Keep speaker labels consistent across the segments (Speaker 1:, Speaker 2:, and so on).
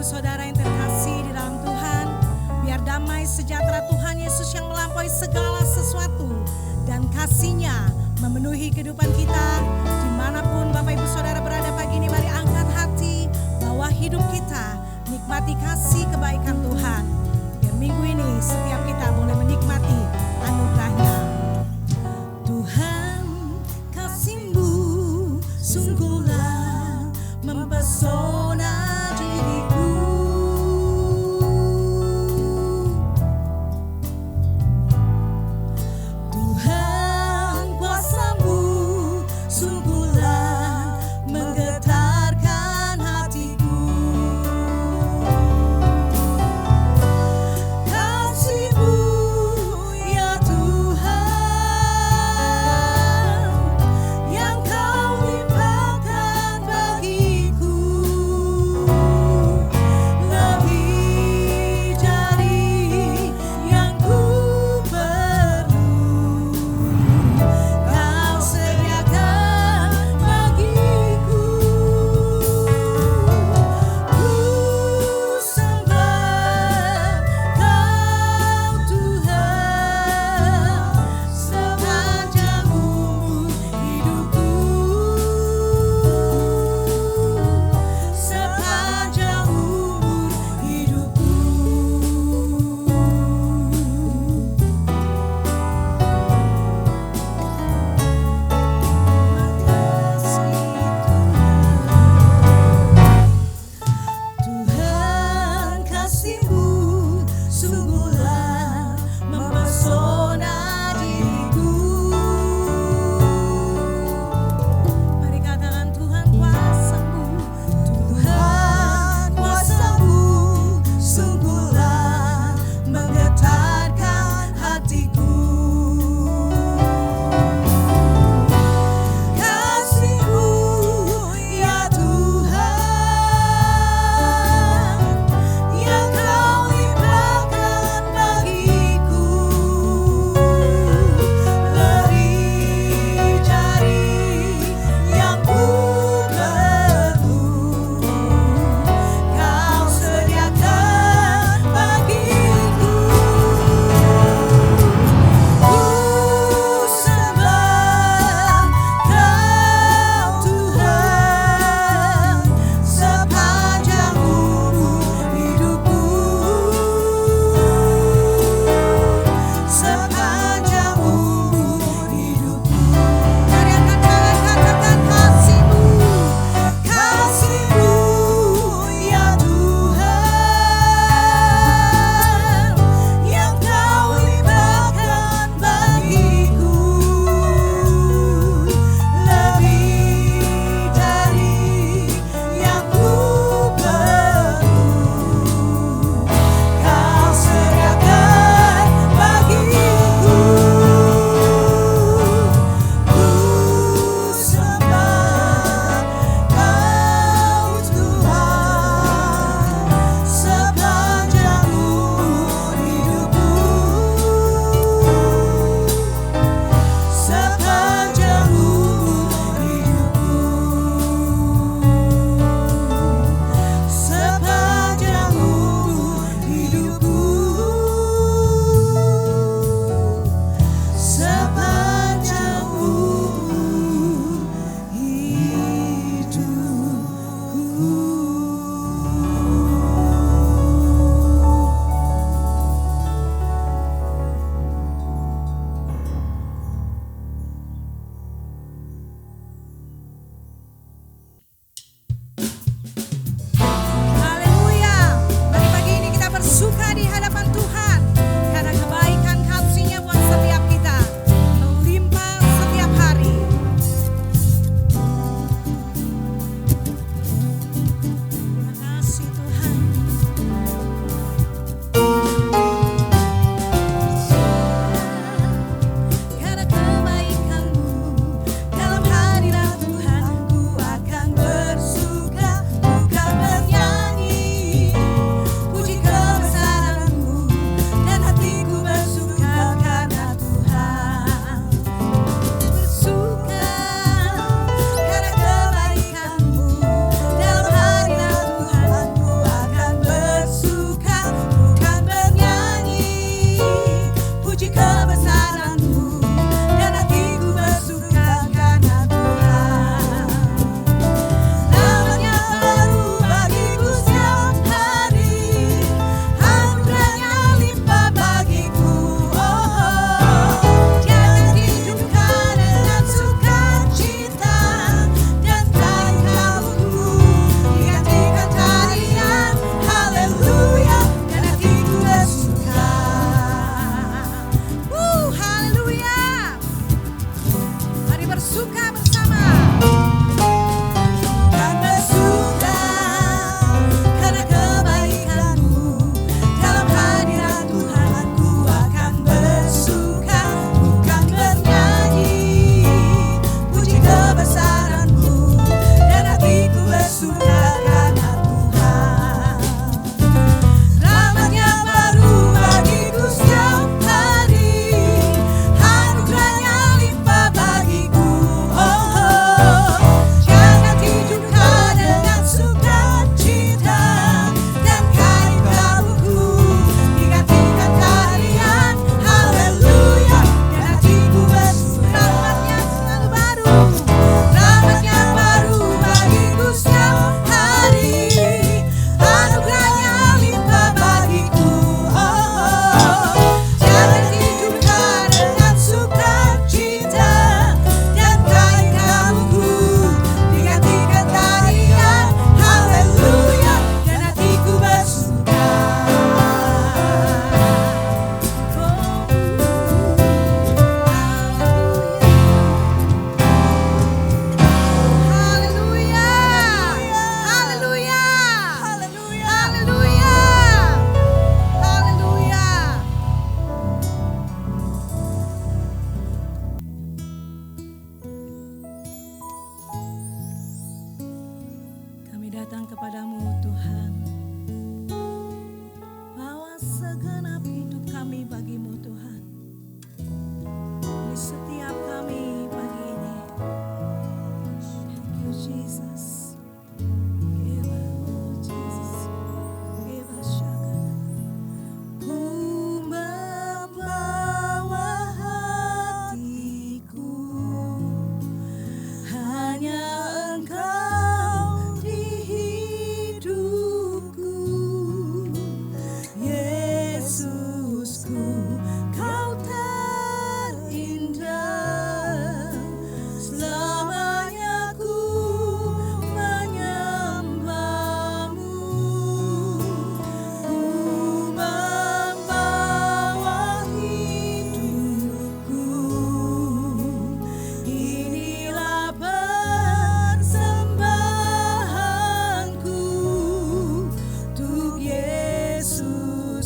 Speaker 1: saudara yang terkasih di dalam Tuhan, biar damai sejahtera Tuhan Yesus yang melampaui segala sesuatu dan kasih-Nya memenuhi kehidupan kita. Dimanapun Bapak Ibu Saudara berada pagi ini, mari angkat hati, bawa hidup kita, nikmati kasih kebaikan Tuhan. Biar minggu ini setiap kita boleh menikmati anugerah-Nya. Tuhan, kasih-Mu sungguhlah mempesona diriku. Tuhan, kuasa-Mu sungguhlah menggetarkan hatiku.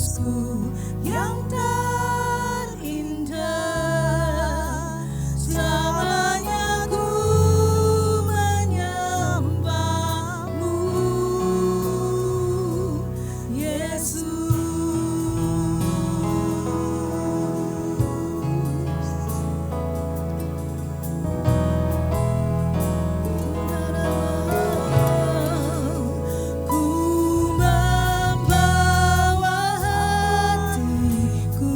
Speaker 1: Yesusku yang terindah, selamanya ku menyembahmu, Yesus. Ku membawa hatiku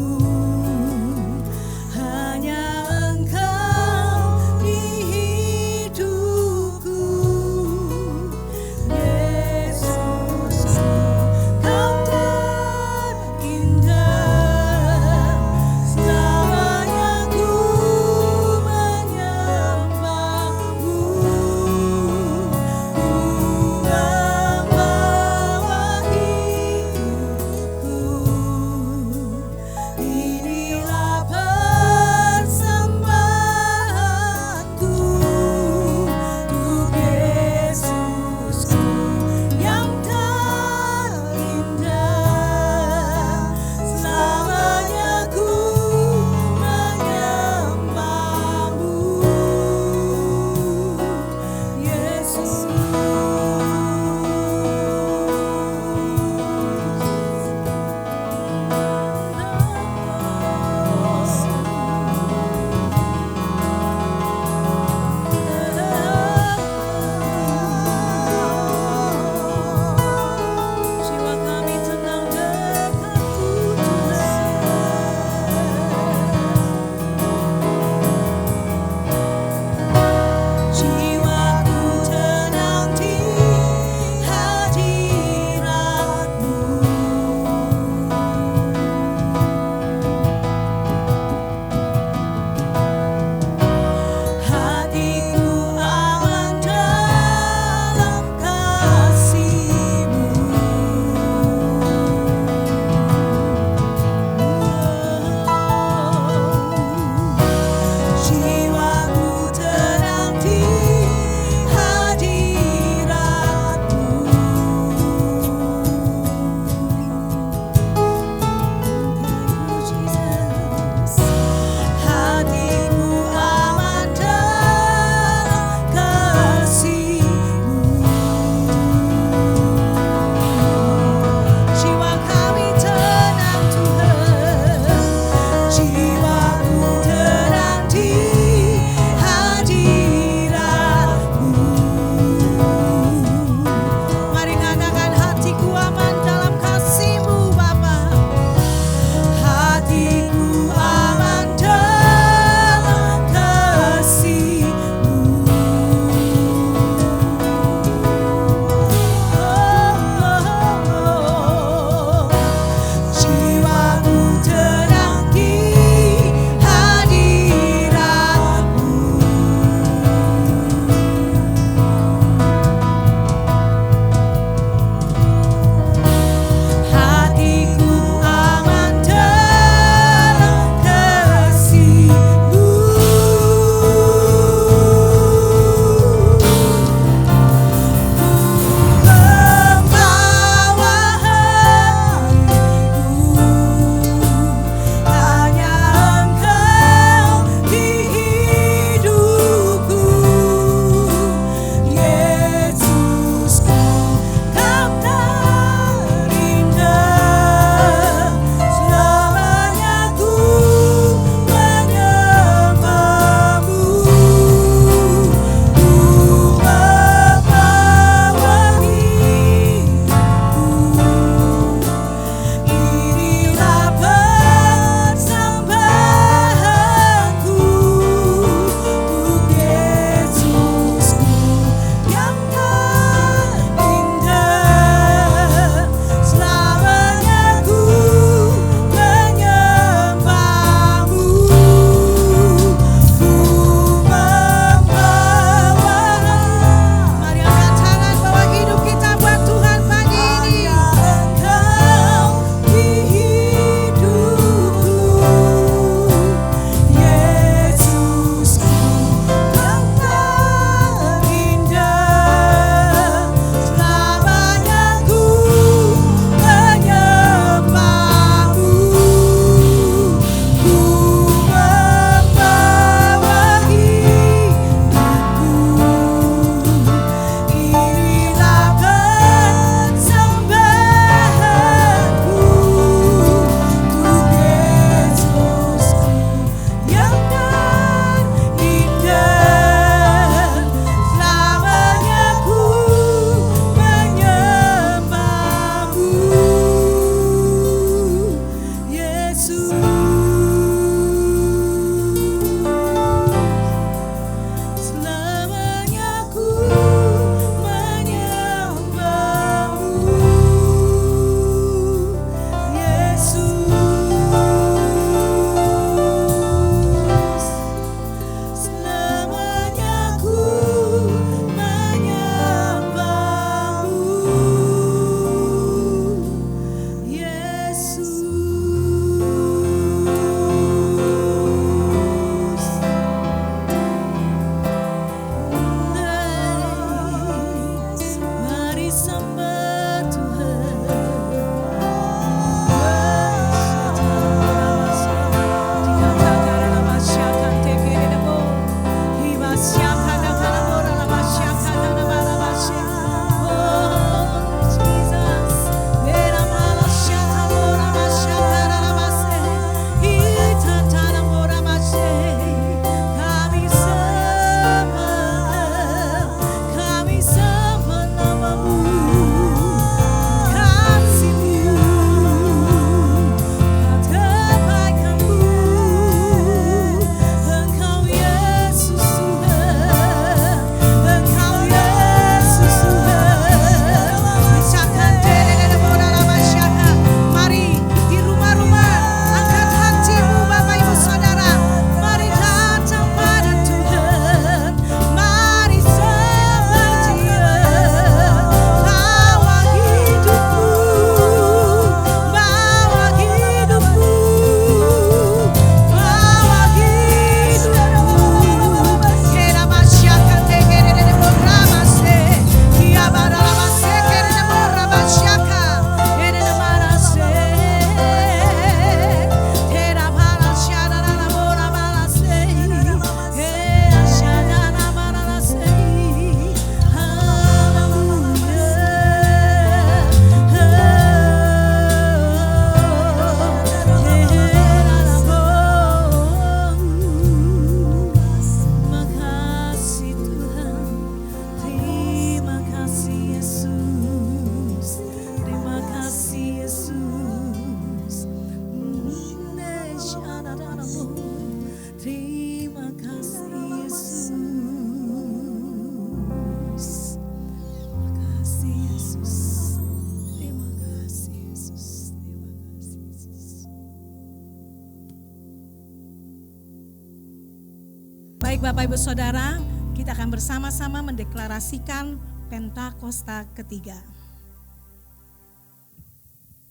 Speaker 1: Baik Bapak Ibu Saudara, kita akan bersama-sama mendeklarasikan Pentakosta ketiga.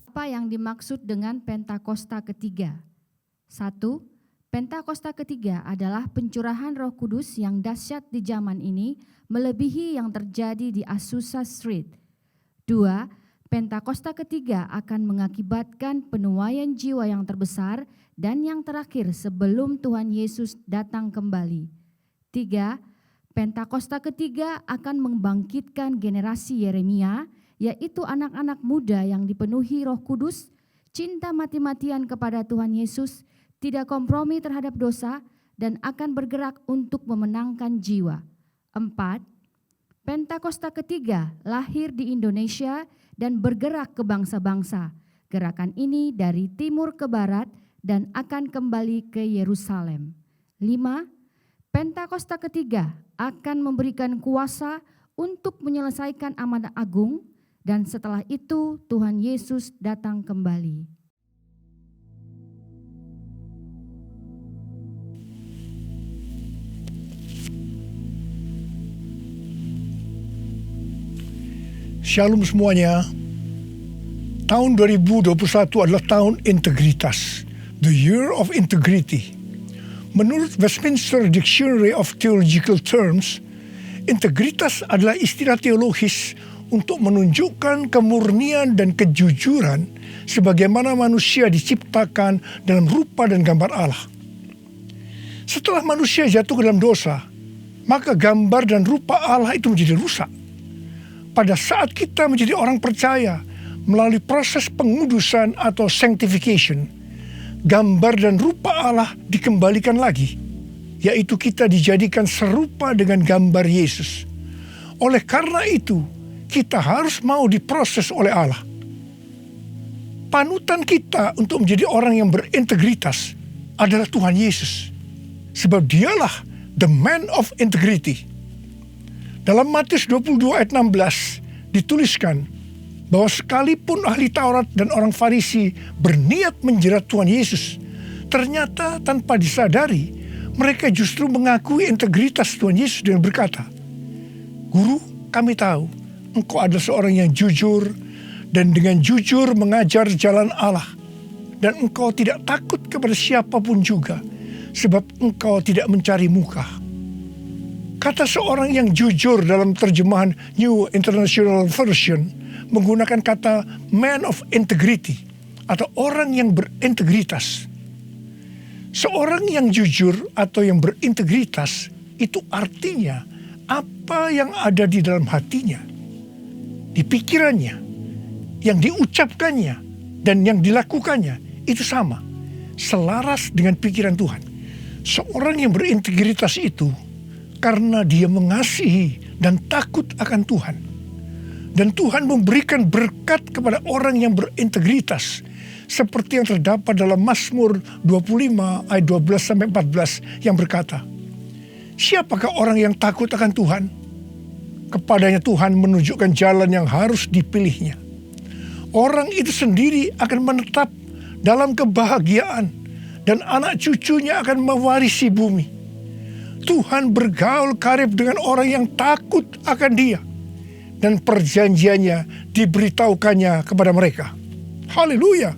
Speaker 2: Apa yang dimaksud dengan Pentakosta ketiga? 1. Pentakosta ketiga adalah pencurahan Roh Kudus yang dahsyat di zaman ini, melebihi yang terjadi di Azusa Street. 2. Pentakosta ketiga akan mengakibatkan penuaian jiwa yang terbesar dan yang terakhir sebelum Tuhan Yesus datang kembali. 3. Pentakosta ketiga akan membangkitkan generasi Yeremia, yaitu anak-anak muda yang dipenuhi Roh Kudus, cinta mati-matian kepada Tuhan Yesus, tidak kompromi terhadap dosa, dan akan bergerak untuk memenangkan jiwa. 4. Pentakosta ketiga lahir di Indonesia dan bergerak ke bangsa-bangsa. Gerakan ini dari timur ke barat dan akan kembali ke Yerusalem. 5. Pentakosta ketiga akan memberikan kuasa untuk menyelesaikan amanat agung, dan setelah itu Tuhan Yesus datang kembali.
Speaker 3: Shalom semuanya. Tahun 2021 adalah tahun integritas, the year of integrity. Menurut Westminster Dictionary of Theological Terms, integritas adalah istilah teologis untuk menunjukkan kemurnian dan kejujuran sebagaimana manusia diciptakan dalam rupa dan gambar Allah. Setelah manusia jatuh ke dalam dosa, maka gambar dan rupa Allah itu menjadi rusak. Pada saat kita menjadi orang percaya melalui proses pengudusan atau sanctification, gambar dan rupa Allah dikembalikan lagi, yaitu kita dijadikan serupa dengan gambar Yesus. Oleh karena itu, kita harus mau diproses oleh Allah. Panutan kita untuk menjadi orang yang berintegritas adalah Tuhan Yesus, sebab dialah the man of integrity. Dalam Matius 22 ayat 16 dituliskan bahwa sekalipun ahli Taurat dan orang Farisi berniat menjerat Tuhan Yesus, ternyata tanpa disadari mereka justru mengakui integritas Tuhan Yesus dengan berkata, "Guru, kami tahu Engkau adalah seorang yang jujur dan dengan jujur mengajar jalan Allah, dan Engkau tidak takut kepada siapapun juga, sebab Engkau tidak mencari muka." Kata seorang yang jujur dalam terjemahan New International Version menggunakan kata man of integrity atau orang yang berintegritas. Seorang yang jujur atau yang berintegritas itu artinya apa yang ada di dalam hatinya, di pikirannya, yang diucapkannya dan yang dilakukannya itu sama, selaras dengan pikiran Tuhan. Seorang yang berintegritas itu karena dia mengasihi dan takut akan Tuhan. Dan Tuhan memberikan berkat kepada orang yang berintegritas, seperti yang terdapat dalam Mazmur 25 ayat 12-14 yang berkata, "Siapakah orang yang takut akan Tuhan? Kepadanya Tuhan menunjukkan jalan yang harus dipilihnya. Orang itu sendiri akan menetap dalam kebahagiaan, dan anak cucunya akan mewarisi bumi. Tuhan bergaul karib dengan orang yang takut akan Dia, dan perjanjiannya diberitahukannya kepada mereka." Haleluya!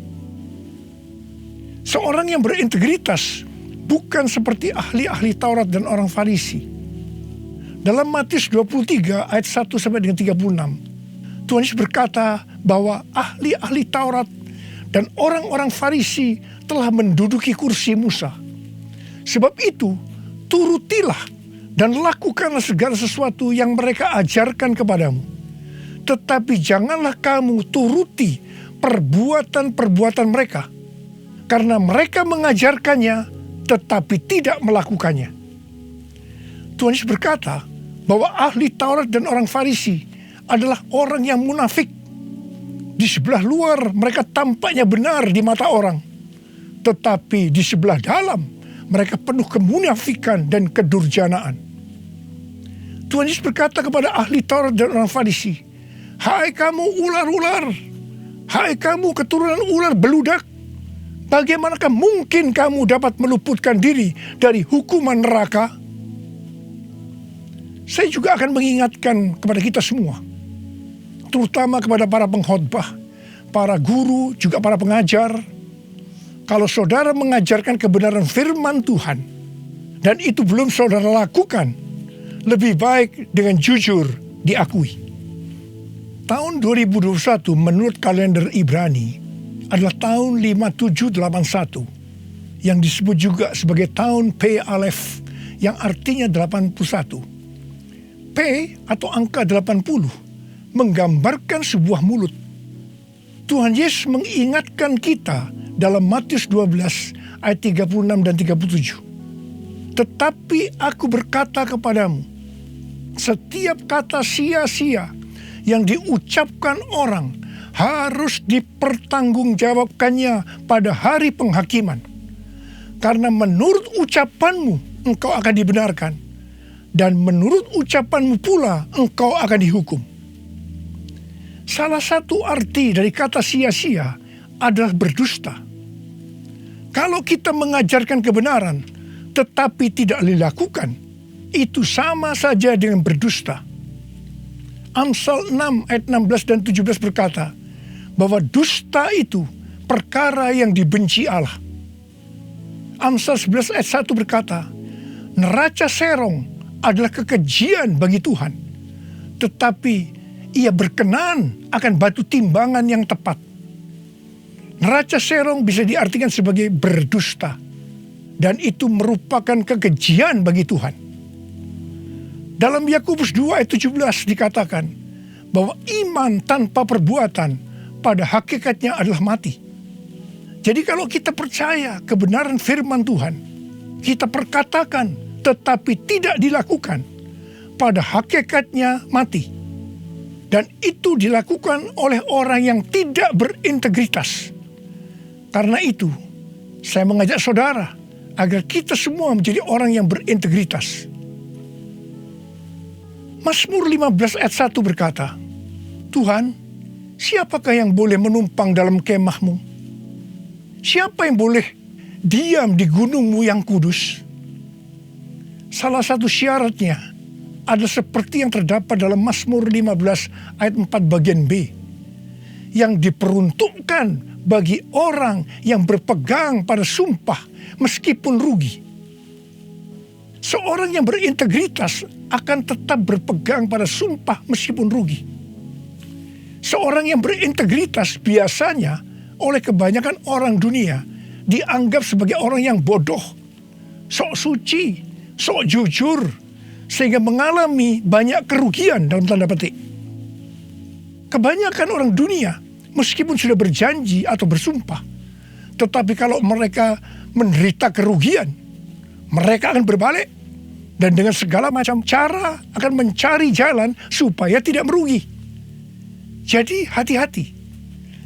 Speaker 3: Seorang yang berintegritas bukan seperti ahli-ahli Taurat dan orang Farisi. Dalam Matius 23 ayat 1 sampai dengan 36, Tuhan Yesus berkata bahwa ahli-ahli Taurat dan orang-orang Farisi telah menduduki kursi Musa. Sebab itu, turutilah dan lakukanlah segala sesuatu yang mereka ajarkan kepadamu. Tetapi janganlah kamu turuti perbuatan-perbuatan mereka, karena mereka mengajarkannya tetapi tidak melakukannya. Tuhan Yesus berkata bahwa ahli Taurat dan orang Farisi adalah orang yang munafik. Di sebelah luar mereka tampaknya benar di mata orang, tetapi di sebelah dalam mereka penuh kemunafikan dan kedurjanaan. Tuhan Yesus berkata kepada ahli Taurat dan orang Farisi, "Hai kamu ular-ular, hai kamu keturunan ular beludak, bagaimanakah mungkin kamu dapat meluputkan diri dari hukuman neraka?" Saya juga akan mengingatkan kepada kita semua, terutama kepada para pengkhotbah, para guru, juga para pengajar. Kalau saudara mengajarkan kebenaran firman Tuhan, dan itu belum saudara lakukan, lebih baik dengan jujur diakui. Tahun 2021 menurut kalender Ibrani adalah tahun 5781, yang disebut juga sebagai tahun P Aleph, yang artinya 81. P atau angka 80 menggambarkan sebuah mulut. Tuhan Yesus mengingatkan kita dalam Matius 12 ayat 36 dan 37. Tetapi aku berkata kepadamu, setiap kata sia-sia yang diucapkan orang harus dipertanggungjawabkannya pada hari penghakiman. Karena menurut ucapanmu engkau akan dibenarkan, dan menurut ucapanmu pula engkau akan dihukum. Salah satu arti dari kata sia-sia adalah berdusta. Kalau kita mengajarkan kebenaran tetapi tidak dilakukan, itu sama saja dengan berdusta. Amsal 6 ayat 16 dan 17 berkata bahwa dusta itu perkara yang dibenci Allah. Amsal 11 ayat 1 berkata, neraca serong adalah kekejian bagi Tuhan, tetapi ia berkenan akan batu timbangan yang tepat. Neraca serong bisa diartikan sebagai berdusta, dan itu merupakan kekejian bagi Tuhan. Dalam Yakobus 2 ayat 17 dikatakan bahwa iman tanpa perbuatan pada hakikatnya adalah mati. Jadi kalau kita percaya kebenaran firman Tuhan, kita perkatakan tetapi tidak dilakukan, pada hakikatnya mati. Dan itu dilakukan oleh orang yang tidak berintegritas. Karena itu, saya mengajak saudara agar kita semua menjadi orang yang berintegritas. Mazmur 15 ayat 1 berkata, Tuhan, siapakah yang boleh menumpang dalam kemahmu? Siapa yang boleh diam di gunungmu yang kudus? Salah satu syaratnya adalah seperti yang terdapat dalam Mazmur 15 ayat 4 bagian B, yang diperuntukkan bagi orang yang berpegang pada sumpah meskipun rugi. Seorang yang berintegritas akan tetap berpegang pada sumpah meskipun rugi. Seorang yang berintegritas biasanya oleh kebanyakan orang dunia dianggap sebagai orang yang bodoh, sok suci, sok jujur, sehingga mengalami banyak kerugian dalam tanda petik. Kebanyakan orang dunia meskipun sudah berjanji atau bersumpah, tetapi kalau mereka menderita kerugian, mereka akan berbalik dan dengan segala macam cara akan mencari jalan supaya tidak merugi. Jadi hati-hati,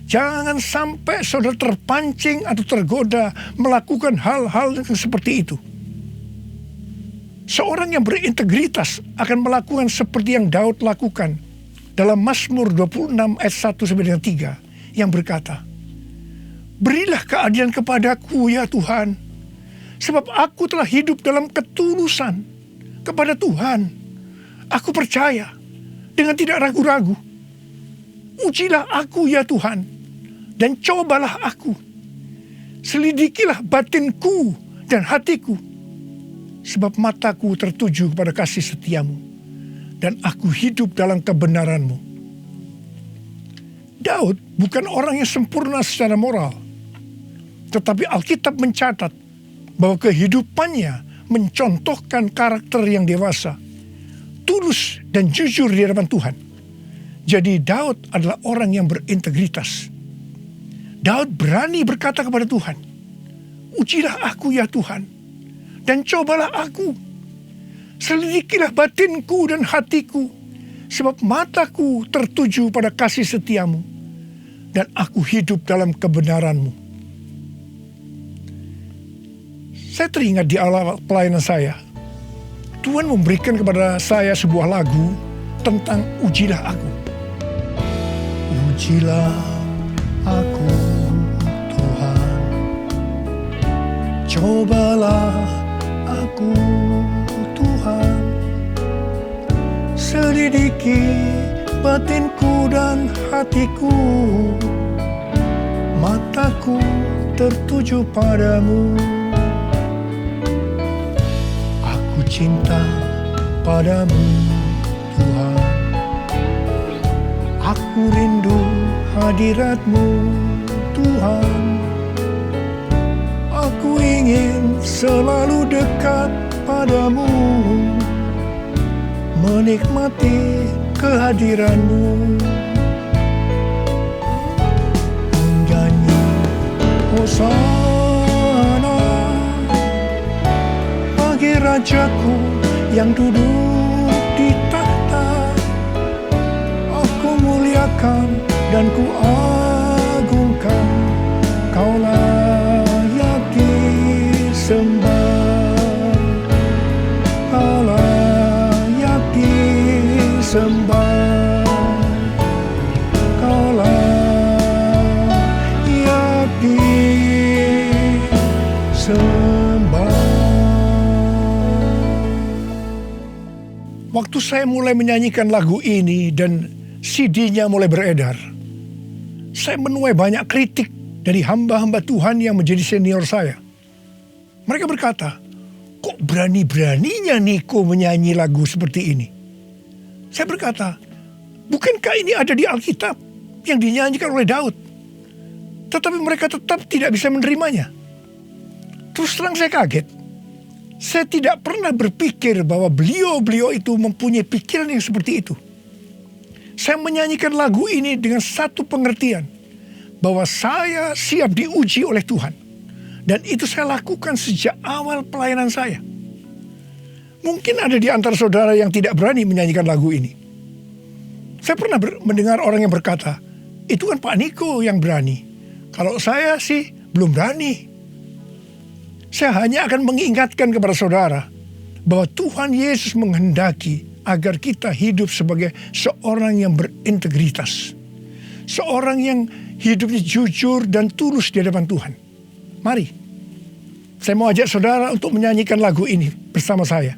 Speaker 3: jangan sampai saudara terpancing atau tergoda melakukan hal-hal yang seperti itu. Seorang yang berintegritas akan melakukan seperti yang Daud lakukan dalam Mazmur 26 ayat 1-3 yang berkata, berilah keadilan kepadaku ya Tuhan, sebab aku telah hidup dalam ketulusan kepada Tuhan. Aku percaya dengan tidak ragu-ragu. Ujilah aku ya Tuhan, dan cobalah aku. Selidikilah batinku dan hatiku, sebab mataku tertuju kepada kasih setiamu, dan aku hidup dalam kebenaranmu. Daud bukan orang yang sempurna secara moral, tetapi Alkitab mencatat bahwa kehidupannya mencontohkan karakter yang dewasa, tulus dan jujur di hadapan Tuhan. Jadi Daud adalah orang yang berintegritas. Daud berani berkata kepada Tuhan, ujilah aku ya Tuhan, dan cobalah aku. Selidikilah batinku dan hatiku, sebab mataku tertuju pada kasih setiamu, dan aku hidup dalam kebenaranmu. Saya teringat di awal pelayanan saya, Tuhan memberikan kepada saya sebuah lagu tentang ujilah aku. Ujilah aku Tuhan, cobalah aku Tuhan, selidiki batinku dan hatiku, mataku tertuju padamu. Aku cinta padamu Tuhan, aku rindu hadirat-Mu Tuhan. Aku ingin selalu dekat padamu, menikmati kehadiran-Mu. Menyanyi Hosana bagi Rajaku yang duduk di tahta. Aku muliakan dan ku agungkan, Kau layak disembah, Kau layak disembah, Kau layak disembah. Waktu saya mulai menyanyikan lagu ini dan CD-nya mulai beredar, saya menuai banyak kritik dari hamba-hamba Tuhan yang menjadi senior saya. Mereka berkata, kok berani-beraninya Niko menyanyi lagu seperti ini? Saya berkata, bukankah ini ada di Alkitab yang dinyanyikan oleh Daud? Tetapi mereka tetap tidak bisa menerimanya. Terus terang saya kaget. Saya tidak pernah berpikir bahwa beliau-beliau itu mempunyai pikiran yang seperti itu. Saya menyanyikan lagu ini dengan satu pengertian, bahwa saya siap diuji oleh Tuhan. Dan itu saya lakukan sejak awal pelayanan saya. Mungkin ada di antara saudara yang tidak berani menyanyikan lagu ini. Saya pernah mendengar orang yang berkata, itu kan Pak Niko yang berani. Kalau saya sih belum berani. Saya hanya akan mengingatkan kepada saudara bahwa Tuhan Yesus menghendaki agar kita hidup sebagai seorang yang berintegritas. Seorang yang hidupnya jujur dan tulus di hadapan Tuhan. Mari, saya mau ajak saudara untuk menyanyikan lagu ini bersama saya.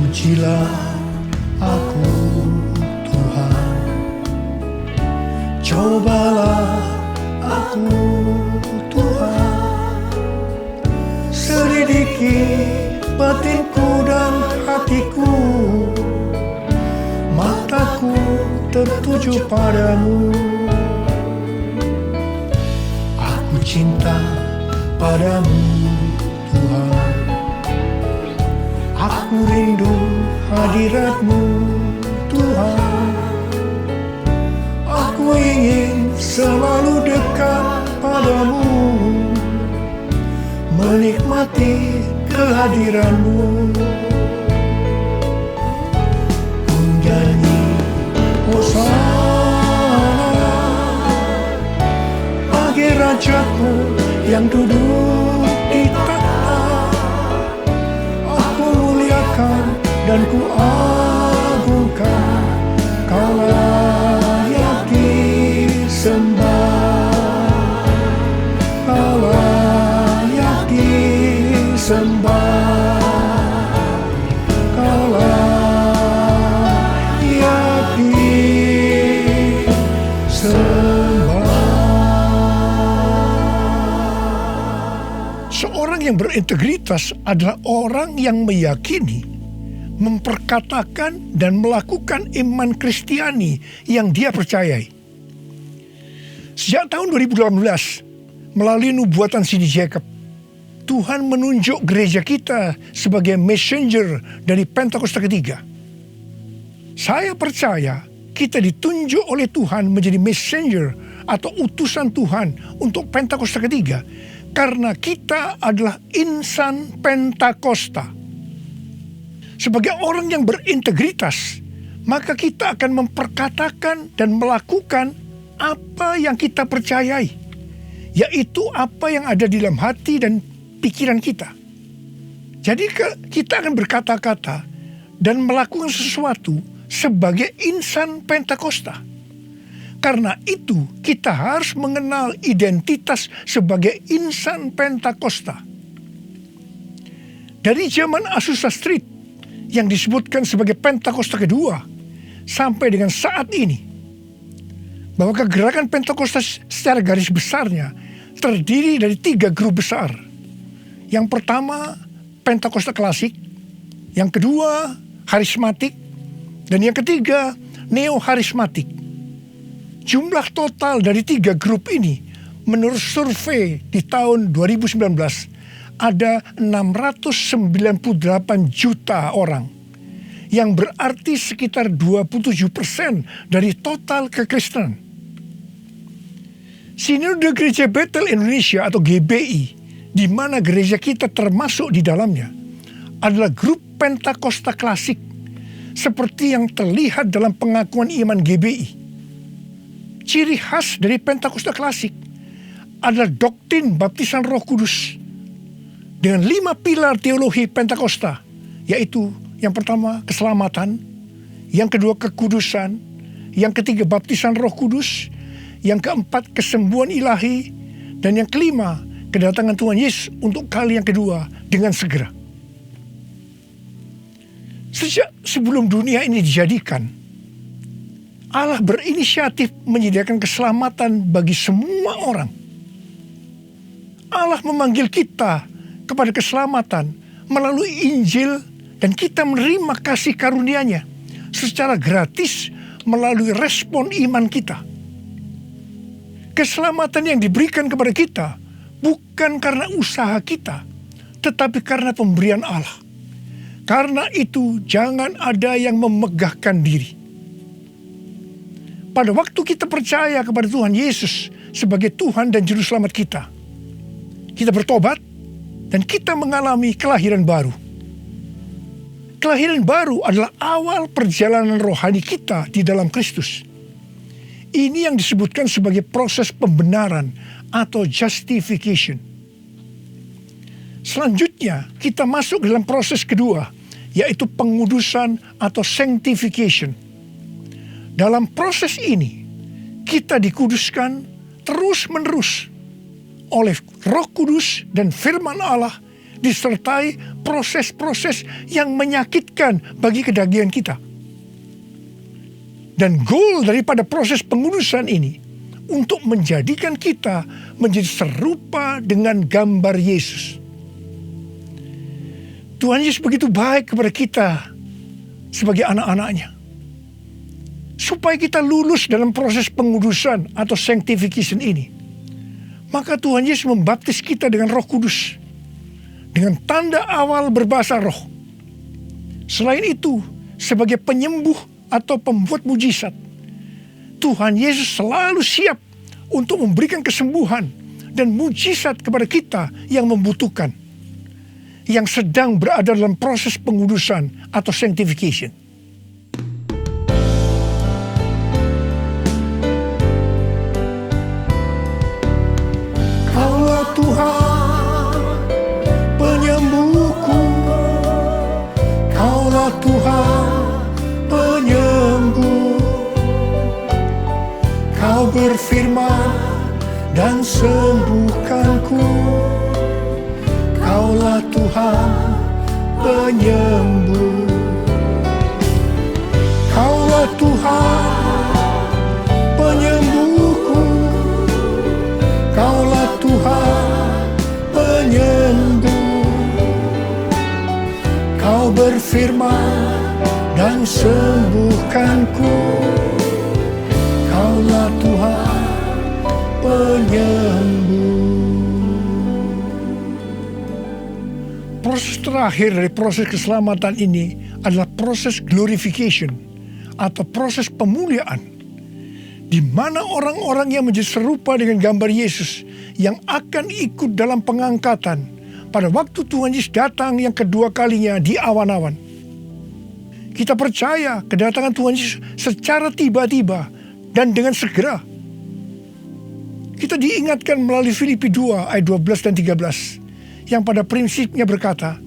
Speaker 3: Ujilah aku Tuhan, cobalah aku Tuhan, selidiki batinku dan hatiku, mataku tertuju padamu. Aku cinta padamu Tuhan, aku rindu hadirat-Mu Tuhan. Aku ingin selalu dekat padamu, menikmati kehadiran-Mu. Ku nyanyi Hosana bagi Rajaku yang duduk di tahta. Aku muliakan dan ku agungkan, Kau layak disembah, Kau layak disembah, Kau layak disembah. Seorang yang berintegritas adalah orang yang meyakini, memperkatakan dan melakukan iman Kristiani yang dia percayai. Sejak tahun 2018, melalui nubuatan Cindy Jacob, Tuhan menunjuk gereja kita sebagai messenger dari Pentakosta ketiga. Saya percaya kita ditunjuk oleh Tuhan menjadi messenger atau utusan Tuhan untuk Pentakosta ketiga karena kita adalah insan Pentakosta. Sebagai orang yang berintegritas, maka kita akan memperkatakan dan melakukan apa yang kita percayai, yaitu apa yang ada di dalam hati dan pikiran kita. Jadi kita akan berkata-kata dan melakukan sesuatu sebagai insan Pentakosta. Karena itu kita harus mengenal identitas sebagai insan Pentakosta. Dari zaman Azusa Street yang disebutkan sebagai Pentakosta kedua sampai dengan saat ini, bahwa kegerakan Pentakosta secara garis besarnya terdiri dari 3 grup besar. Yang pertama Pentakosta klasik, yang kedua harismatik, dan yang ketiga neo-harismatik. Jumlah total dari 3 grup ini menurut survei di tahun 2019 ada 698 juta orang, yang berarti sekitar 27% dari total kekristenan. Sinode Gereja Bethel Indonesia atau GBI, di mana gereja kita termasuk di dalamnya, adalah grup Pentakosta klasik seperti yang terlihat dalam pengakuan iman GBI. Ciri khas dari Pentakosta klasik adalah doktrin baptisan Roh Kudus dengan 5 pilar teologi Pentakosta, yaitu yang pertama keselamatan, yang kedua kekudusan, yang ketiga baptisan Roh Kudus, yang keempat kesembuhan ilahi, dan yang kelima kedatangan Tuhan Yesus untuk kali yang kedua dengan segera. Sejak sebelum dunia ini dijadikan, Allah berinisiatif menyediakan keselamatan bagi semua orang. Allah memanggil kita kepada keselamatan melalui Injil, dan kita menerima kasih karunia-Nya secara gratis melalui respon iman kita. Keselamatan yang diberikan kepada kita bukan karena usaha kita, tetapi karena pemberian Allah. Karena itu jangan ada yang memegahkan diri. Pada waktu kita percaya kepada Tuhan Yesus sebagai Tuhan dan Juru Selamat kita bertobat dan kita mengalami kelahiran baru. Kelahiran baru adalah awal perjalanan rohani kita di dalam Kristus. Ini yang disebutkan sebagai proses pembenaran atau justification. Selanjutnya kita masuk dalam proses kedua, yaitu pengudusan atau sanctification. Dalam proses ini, kita dikuduskan terus-menerus oleh Roh Kudus dan firman Allah, disertai proses-proses yang menyakitkan bagi kedagingan kita. Dan goal daripada proses pengudusan ini untuk menjadikan kita menjadi serupa dengan gambar Yesus. Tuhan Yesus begitu baik kepada kita sebagai anak-anaknya, supaya kita lulus dalam proses pengudusan atau sanctification ini. Maka Tuhan Yesus membaptis kita dengan Roh Kudus, dengan tanda awal berbahasa roh. Selain itu, sebagai penyembuh atau pembuat mujizat, Tuhan Yesus selalu siap untuk memberikan kesembuhan dan mujizat kepada kita yang membutuhkan, yang sedang berada dalam proses pengudusan atau sanctification. Kaulah Tuhan penyembuhku, Kaulah Tuhan penyembuh. Kau berfirman dan sembuhkanku. Kaulah Tuhan penyembuh. Kaulah Tuhan penyembuhku. Kaulah Tuhan penyembuh. Kau berfirman dan sembuhkanku. Kaulah Tuhan penyembuh. Proses terakhir dari proses keselamatan ini adalah proses glorification atau proses pemuliaan, di mana orang-orang yang menjadi serupa dengan gambar Yesus yang akan ikut dalam pengangkatan pada waktu Tuhan Yesus datang yang kedua kalinya di awan-awan. Kita percaya kedatangan Tuhan Yesus secara tiba-tiba dan dengan segera. Kita diingatkan melalui Filipi 2 ayat 12 dan 13 yang pada prinsipnya berkata,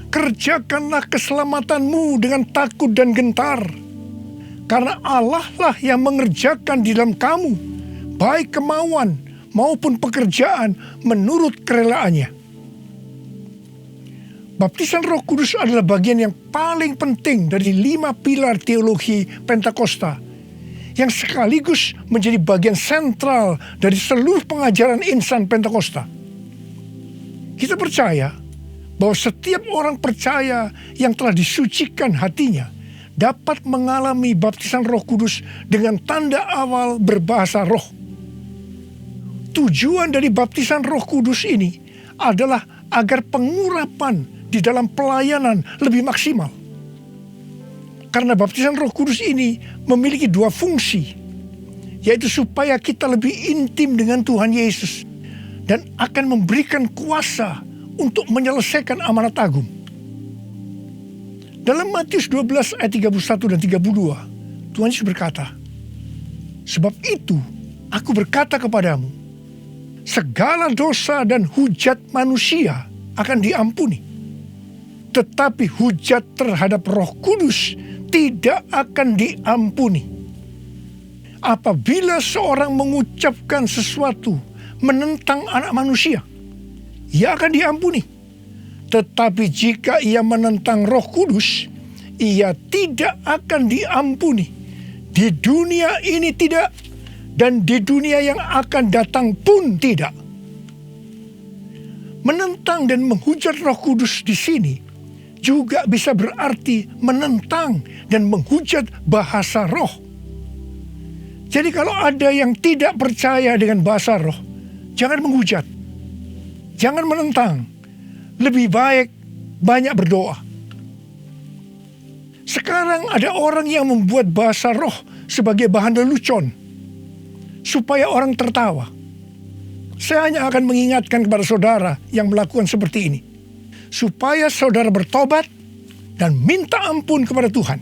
Speaker 3: kerjakanlah keselamatanmu dengan takut dan gentar. Karena Allah lah yang mengerjakan di dalam kamu, baik kemauan maupun pekerjaan menurut kerelaannya. Baptisan Roh Kudus adalah bagian yang paling penting dari 5 pilar teologi Pentakosta, yang sekaligus menjadi bagian sentral dari seluruh pengajaran insan Pentakosta. Kita percaya bahwa setiap orang percaya yang telah disucikan hatinya dapat mengalami baptisan Roh Kudus dengan tanda awal berbahasa roh. Tujuan dari baptisan Roh Kudus ini adalah agar pengurapan di dalam pelayanan lebih maksimal. Karena baptisan Roh Kudus ini memiliki 2 fungsi, yaitu supaya kita lebih intim dengan Tuhan Yesus dan akan memberikan kuasa untuk menyelesaikan amanat agung. Dalam Matius 12 ayat 31 dan 32, Tuhan Yesus berkata, "Sebab itu aku berkata kepadamu, segala dosa dan hujat manusia akan diampuni. Tetapi hujat terhadap Roh Kudus tidak akan diampuni. Apabila seorang mengucapkan sesuatu menentang anak manusia, ia akan diampuni. Tetapi jika ia menentang Roh Kudus, ia tidak akan diampuni. Di dunia ini tidak, dan di dunia yang akan datang pun tidak." Menentang dan menghujat Roh Kudus di sini juga bisa berarti menentang dan menghujat bahasa roh. Jadi kalau ada yang tidak percaya dengan bahasa roh, jangan menghujat, jangan menentang. Lebih baik banyak berdoa. Sekarang ada orang yang membuat bahasa roh sebagai bahan lelucon supaya orang tertawa. Saya hanya akan mengingatkan kepada saudara yang melakukan seperti ini, supaya saudara bertobat dan minta ampun kepada Tuhan.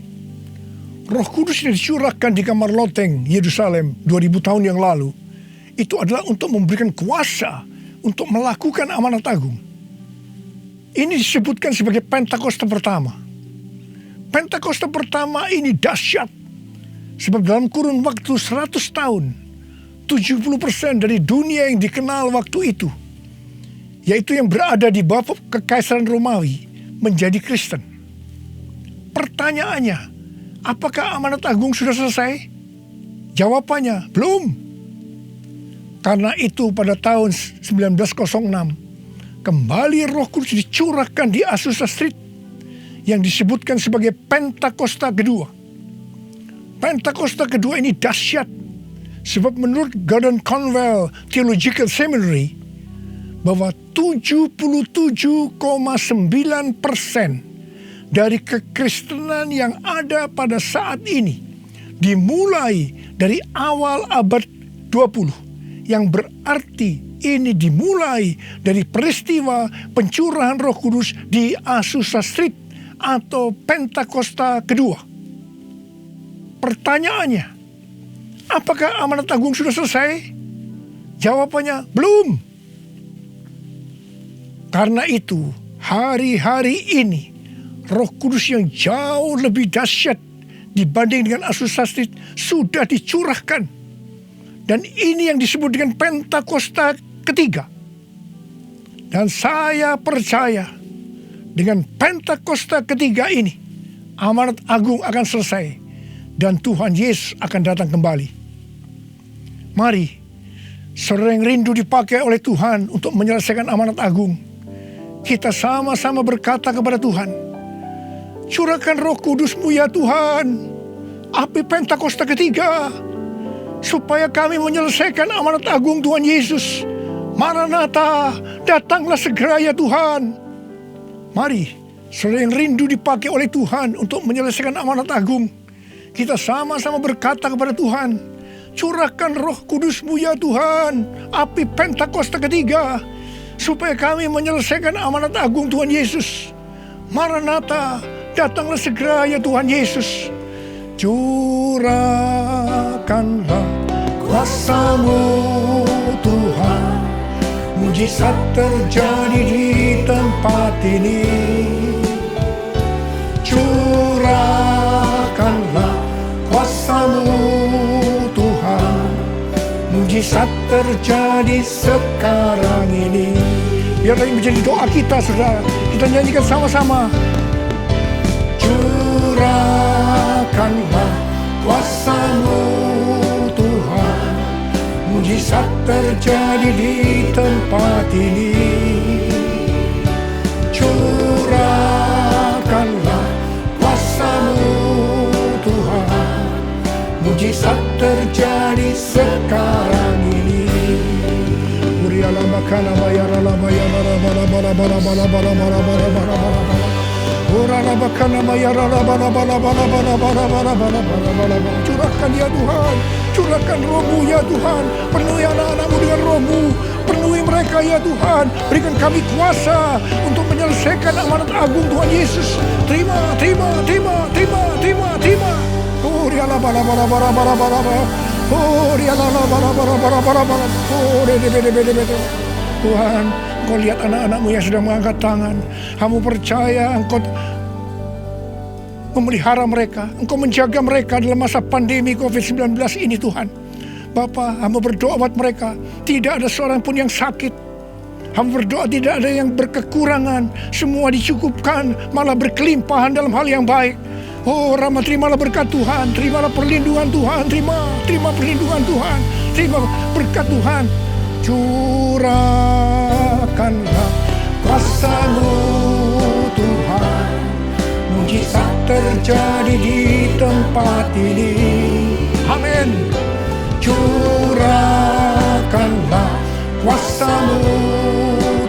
Speaker 3: Roh Kudus yang dicurahkan di kamar loteng Yerusalem 2000 tahun yang lalu, itu adalah untuk memberikan kuasa untuk melakukan amanat agung. Ini disebutkan sebagai Pentakosta pertama. Pentakosta pertama ini dahsyat, sebab dalam kurun waktu 100 tahun, 70% dari dunia yang dikenal waktu itu, yaitu yang berada di bawah kekaisaran Romawi, menjadi Kristen. Pertanyaannya, apakah amanat agung sudah selesai? Jawabannya, belum. Karena itu pada tahun 1906, kembali Roh Kudus dicurahkan di Azusa Street, yang disebutkan sebagai Pentakosta kedua. Pentakosta kedua ini dahsyat, sebab menurut Gordon Conwell Theological Seminary, bahwa 77,9% dari kekristenan yang ada pada saat ini dimulai dari awal abad 20, yang berarti ini dimulai dari peristiwa pencurahan Roh Kudus di Azusa Street atau Pentakosta kedua. Pertanyaannya, apakah amanat agung sudah selesai? Jawabannya, belum. Karena itu, hari-hari ini Roh Kudus yang jauh lebih dahsyat dibanding dengan Azusa Street sudah dicurahkan. Dan ini yang disebut dengan Pentakosta ketiga. Dan saya percaya dengan Pentakosta ketiga ini, amanat agung akan selesai dan Tuhan Yesus akan datang kembali. Mari, saudara yang rindu dipakai oleh Tuhan untuk menyelesaikan amanat agung, kita sama-sama berkata kepada Tuhan, curahkan Roh Kudus-Mu ya Tuhan, api Pentakosta ketiga, supaya kami menyelesaikan amanat agung Tuhan Yesus. Maranatha, datanglah segera ya Tuhan. Mari, saudara yang rindu dipakai oleh Tuhan untuk menyelesaikan amanat agung, kita sama-sama berkata kepada Tuhan, curahkan Roh Kudus-Mu ya Tuhan, api Pentakosta ketiga, supaya kami menyelesaikan amanat agung Tuhan Yesus. Maranatha, datanglah segera ya Tuhan Yesus. Curahkanlah kuasa-Mu Tuhan, mujizat terjadi di tempat ini. Curahkanlah kuasa kuasa-Mu Tuhan, mujizat terjadi sekarang ini. Biarlah ini menjadi doa kita, saudara. Kita nyanyikan sama-sama. Curahkanlah kuasa-Mu Tuhan, mujizat terjadi di tempat ini. Curahkanlah kuasa-Mu Tuhan, mujizat terjadi sekarang ini. Uriala makana bayara la bayara la bala bala bala bala bala bala bala bala bala. Urala makana bayara la bala bala bala bala bala bala bala bala bala. Curahkan ya Tuhan, curahkan Roh-Mu ya Tuhan. Penuhi anak-anak-Mu dengan Roh-Mu. Penuhi mereka ya Tuhan. Berikan kami kuasa untuk menyelesaikan amanat agung Tuhan Yesus. Terima, terima, terima, terima, terima, terima. Oh, riala bala bala bala bala bala bala. Oh, riala bala bala bala bala bala. Oh, bede. Tuhan, Engkau lihat anak-anak-Mu yang sedang mengangkat tangan. Kamu percaya Engkau memelihara mereka, Engkau menjaga mereka dalam masa pandemi COVID-19 ini Tuhan. Bapa, hamba berdoa buat mereka, tidak ada seorang pun yang sakit. Hamba berdoa tidak ada yang berkekurangan, semua dicukupkan, malah berkelimpahan dalam hal yang baik. Oh Rama, terimalah berkat Tuhan, terimalah perlindungan Tuhan, terima perlindungan Tuhan, terima berkat Tuhan. Curahkanlah kuasa-Mu Tuhan, mujizat terjadi di tempat ini. Amin. Curahkanlah kuasa-Mu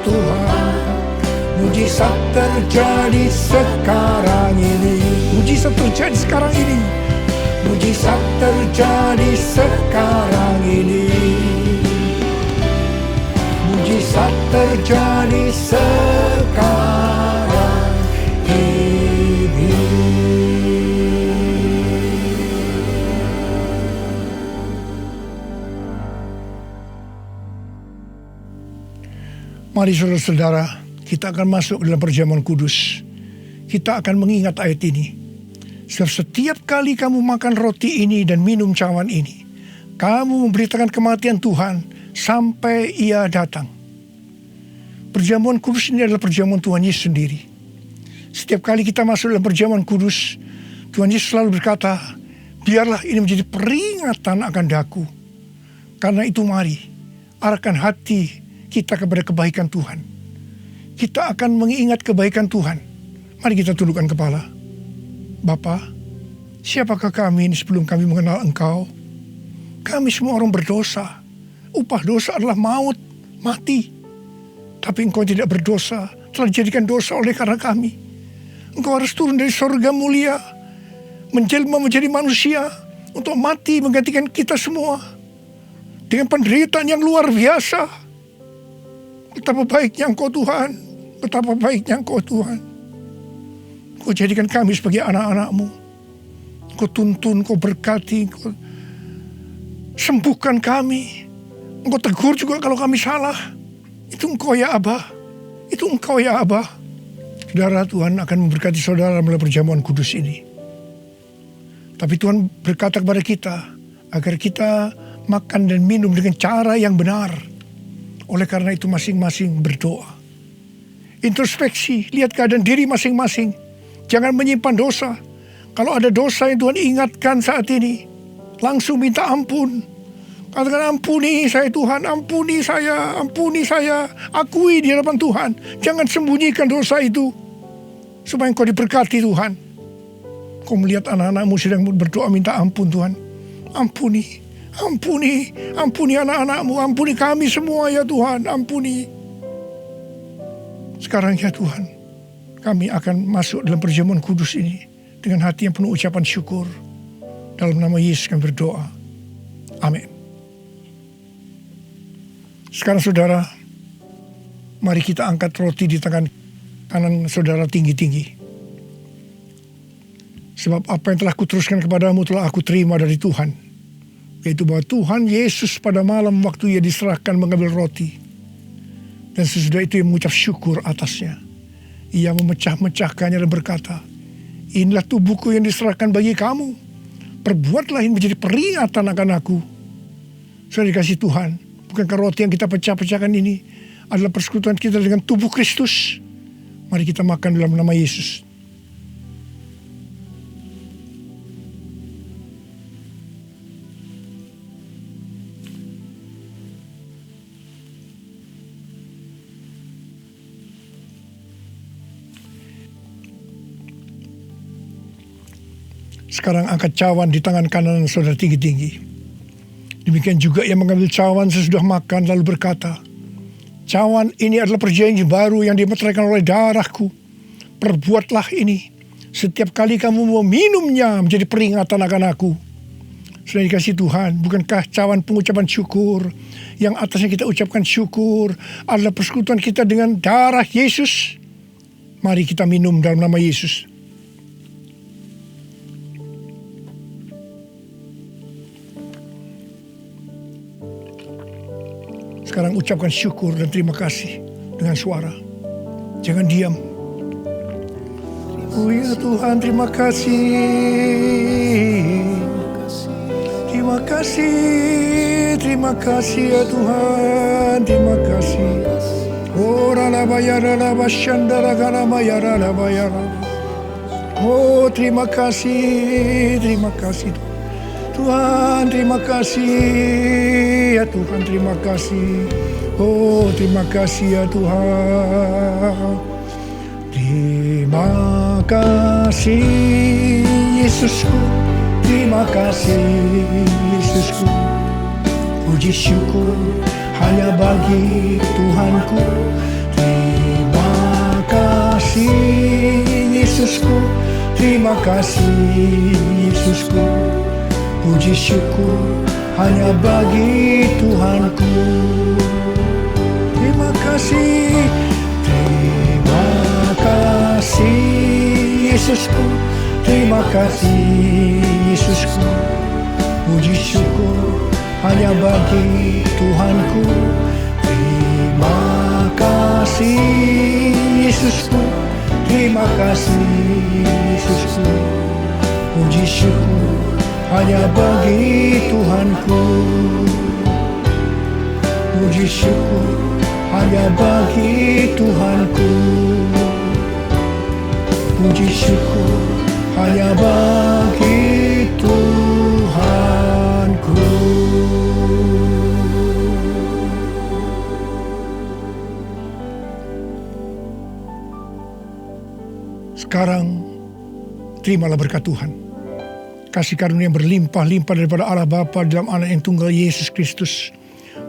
Speaker 3: Tuhan, mujizat terjadi sekarang ini. Mujizat terjadi sekarang ini. Mujizat terjadi sekarang ini. Mujizat terjadi sekarang ini. Mari saudara-saudara, kita akan masuk dalam perjamuan kudus. Kita akan mengingat ayat ini. Sebab setiap kali kamu makan roti ini dan minum cawan ini, kamu memberitakan kematian Tuhan sampai Ia datang. Perjamuan kudus ini adalah perjamuan Tuhan Yesus sendiri. Setiap kali kita masuk dalam perjamuan kudus, Tuhan Yesus selalu berkata, biarlah ini menjadi peringatan akan daku. Karena itu mari, arahkan hati kita kepada kebaikan Tuhan. Kita akan mengingat kebaikan Tuhan. Mari kita tundukkan kepala. Bapa, siapakah kami ini sebelum kami mengenal Engkau? Kami semua orang berdosa. Upah dosa adalah maut, mati. Tapi Engkau tidak berdosa, telah dijadikan dosa oleh karena kami. Engkau harus turun dari surga mulia, menjelma menjadi manusia, untuk mati menggantikan kita semua. Dengan penderitaan yang luar biasa. Betapa baiknya Engkau Tuhan, betapa baiknya Engkau Tuhan. Engkau jadikan kami sebagai anak-anak-Mu. Engkau tuntun, Engkau berkati, Engkau sembuhkan kami. Engkau tegur juga kalau kami salah. Itu Engkau ya Abah. Itu Engkau ya Abah. Saudara, Tuhan akan memberkati saudara melalui perjamuan kudus ini. Tapi Tuhan berkata kepada kita, agar kita makan dan minum dengan cara yang benar. Oleh karena itu masing-masing berdoa. Introspeksi, lihat keadaan diri masing-masing. Jangan menyimpan dosa. Kalau ada dosa yang Tuhan ingatkan saat ini, langsung minta ampun. Katakan, ampuni saya Tuhan, ampuni saya, akui di hadapan Tuhan. Jangan sembunyikan dosa itu, supaya Engkau diberkati Tuhan. Kau melihat anak-anak-Mu sedang berdoa minta ampun Tuhan. Ampuni anak-anak-Mu, ampuni kami semua ya Tuhan, ampuni. Sekarang ya Tuhan, kami akan masuk dalam perjamuan kudus ini dengan hati yang penuh ucapan syukur. Dalam nama Yesus kami berdoa. Amin. Sekarang saudara, mari kita angkat roti di tangan kanan saudara tinggi-tinggi. Sebab apa yang telah kuteruskan kepadamu telah aku terima dari Tuhan. Yaitu bahwa Tuhan Yesus pada malam waktu Ia diserahkan mengambil roti. Dan sesudah itu Ia mengucap syukur atasnya. Ia memecah-mecahkannya dan berkata, inilah tubuhku yang diserahkan bagi kamu. Perbuatlah ini menjadi peringatan akan aku. Sudah dikasih Tuhan, bukankah roti yang kita pecah-pecahkan ini adalah persekutuan kita dengan tubuh Kristus? Mari kita makan dalam nama Yesus. Sekarang angkat cawan di tangan kanan saudara tinggi-tinggi. Demikian juga ia mengambil cawan sesudah makan lalu berkata, cawan ini adalah perjanjian baru yang dimeteraikan oleh darahku. Perbuatlah ini setiap kali kamu meminumnya menjadi peringatan akan aku. Sudah dikasih Tuhan, bukankah cawan pengucapan syukur yang atasnya kita ucapkan syukur adalah persekutuan kita dengan darah Yesus? Mari kita minum dalam nama Yesus. Sekarang ucapkan syukur dan terima kasih dengan suara. Jangan diam. Oh ya Tuhan, terima kasih. Terima kasih. Terima kasih ya Tuhan. Terima kasih. Oh Oh terima kasih. Terima kasih Tuhan, terima kasih ya Tuhan, terima kasih. Oh terima kasih ya Tuhan. Terima kasih Yesusku, terima kasih Yesusku. Puji syukur hanya bagi Tuhanku. Terima kasih Yesusku, terima kasih Yesusku. Puji syukur hanya bagi Tuhanku. Terima kasih. Terima kasih Yesusku. Terima kasih Yesusku. Puji syukur hanya bagi Tuhanku. Terima kasih Yesusku. Terima kasih Yesusku. Puji syukur hanya bagi Tuhanku. Puji syukur hanya bagi Tuhanku. Puji syukur hanya bagi Tuhanku. Sekarang terimalah berkat Tuhan. Kasih karunia yang berlimpah-limpah daripada Allah Bapa dalam Anak yang tunggal Yesus Kristus.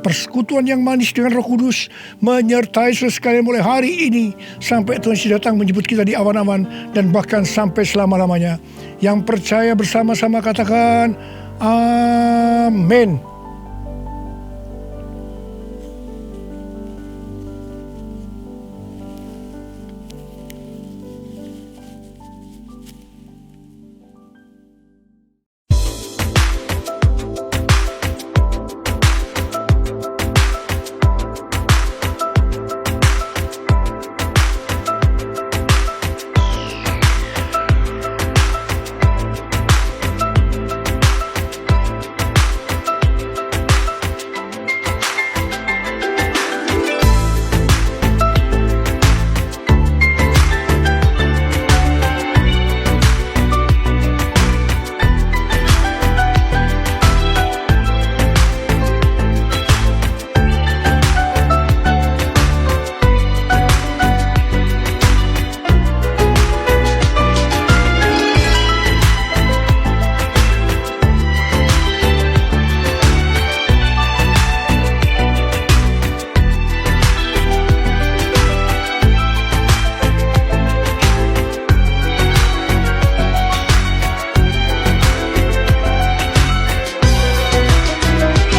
Speaker 3: Persekutuan yang manis dengan Roh Kudus menyertai saudara sekalian mulai hari ini sampai Tuhan Yesus datang menjemput kita di awan-awan dan bahkan sampai selama-lamanya. Yang percaya bersama-sama katakan amin.